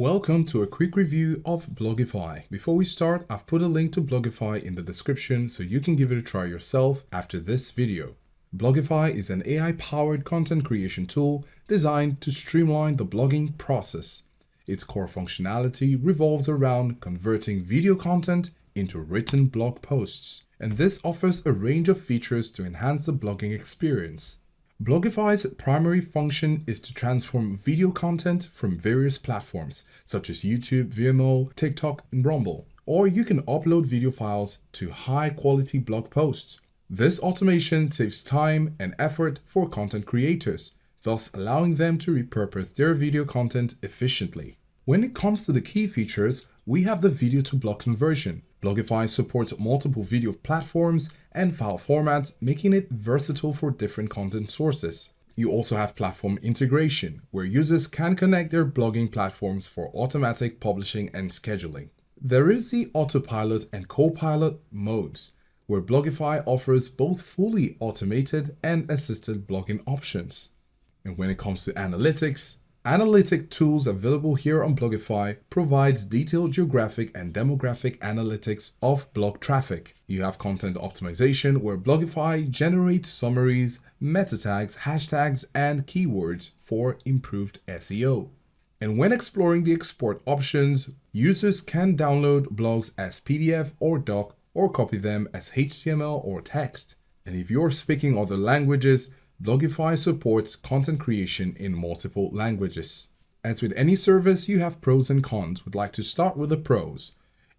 Welcome to a quick review of Blogify. Before we start, I've put a link to Blogify in the description so you can give it a try yourself after this video. Blogify is an AI-powered content creation tool designed to streamline the blogging process. Its core functionality revolves around converting video content into written blog posts, and this offers a range of features to enhance the blogging experience. Blogify's primary function is to transform video content from various platforms such as YouTube, Vimeo, TikTok, and Rumble. Or you can upload video files to high-quality blog posts. This automation saves time and effort for content creators, thus allowing them to repurpose their video content efficiently. When it comes to the key features, we have the video to blog conversion. Blogify supports multiple video platforms and file formats, making it versatile for different content sources. You also have platform integration, where users can connect their blogging platforms for automatic publishing and scheduling. There is the autopilot and copilot modes, where Blogify offers both fully automated and assisted blogging options. And when it comes to analytics, analytic tools available here on Blogify provides detailed geographic and demographic analytics of blog traffic. You have content optimization, where Blogify generates summaries, meta tags, hashtags, and keywords for improved SEO. And when exploring the export options, users can download blogs as PDF or doc or copy them as HTML or text. And if you're speaking other languages, Blogify supports content creation in multiple languages. As with any service, you have pros and cons. We'd like to start with the pros.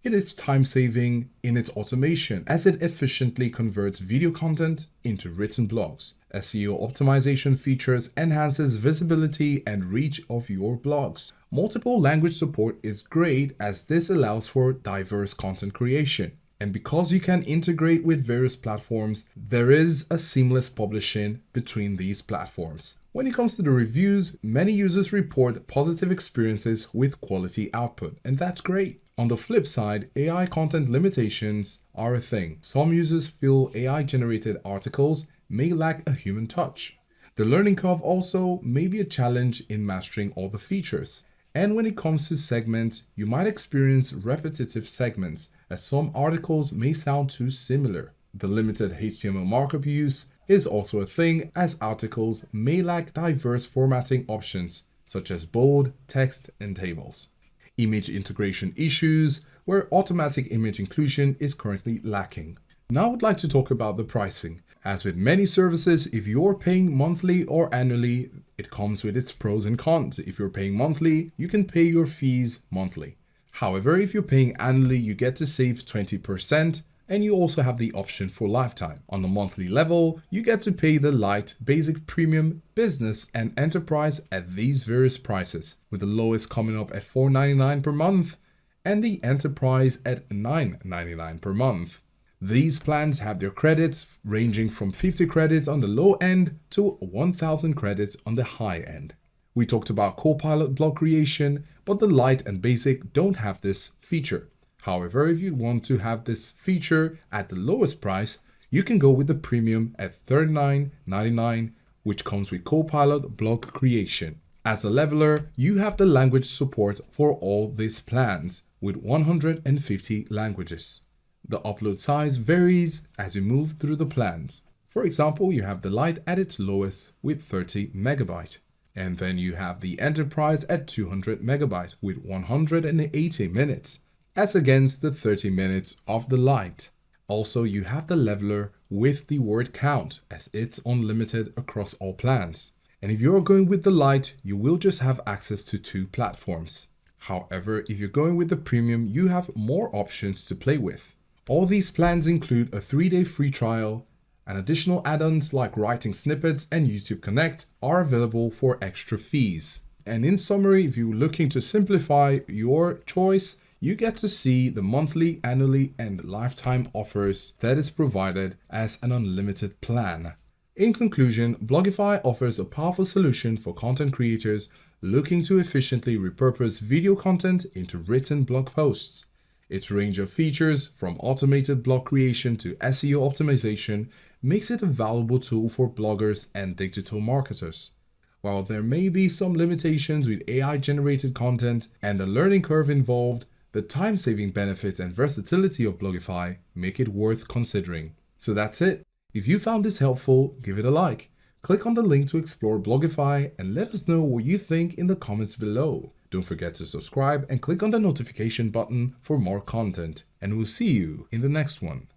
It is time-saving in its automation as it efficiently converts video content into written blogs. SEO optimization features enhances visibility and reach of your blogs. Multiple language support is great as this allows for diverse content creation. And because you can integrate with various platforms, there is a seamless publishing between these platforms. When it comes to the reviews, many users report positive experiences with quality output, and that's great. On the flip side, AI content limitations are a thing. Some users feel AI-generated articles may lack a human touch. The learning curve also may be a challenge in mastering all the features. And when it comes to segments, you might experience repetitive segments, as some articles may sound too similar. The limited HTML markup use is also a thing, as articles may lack diverse formatting options, such as bold, text, and tables. Image integration issues, where automatic image inclusion is currently lacking. Now I would like to talk about the pricing. As with many services, if you're paying monthly or annually, it comes with its pros and cons. If you're paying monthly, you can pay your fees monthly. However, if you're paying annually, you get to save 20%, and you also have the option for lifetime. On the monthly level, you get to pay the light, basic, premium, business, and enterprise at these various prices, with the lowest coming up at $4.99 per month and the enterprise at $9.99 per month. These plans have their credits ranging from 50 credits on the low end to 1,000 credits on the high end. We talked about Copilot blog creation, but the light and basic don't have this feature. However, if you want to have this feature at the lowest price, you can go with the premium at $39.99, which comes with Copilot blog creation. As a leveler, you have the language support for all these plans with 150 languages. The upload size varies as you move through the plans. For example, you have the Lite at its lowest with 30 MB. And then you have the Enterprise at 200 MB with 180 minutes, as against the 30 minutes of the Lite. Also, you have the Leveler with the word count, as it's unlimited across all plans. And if you're going with the Lite, you will just have access to 2 platforms. However, if you're going with the Premium, you have more options to play with. All these plans include a 3-day free trial, and additional add-ons like writing snippets and YouTube Connect are available for extra fees. And in summary, if you're looking to simplify your choice, you get to see the monthly, annually, and lifetime offers that is provided as an unlimited plan. In conclusion, Blogify offers a powerful solution for content creators looking to efficiently repurpose video content into written blog posts. Its range of features, from automated blog creation to SEO optimization, makes it a valuable tool for bloggers and digital marketers. While there may be some limitations with AI-generated content and the learning curve involved, the time-saving benefits and versatility of Blogify make it worth considering. So that's it. If you found this helpful, give it a like. Click on the link to explore Blogify and let us know what you think in the comments below. Don't forget to subscribe and click on the notification button for more content. And we'll see you in the next one.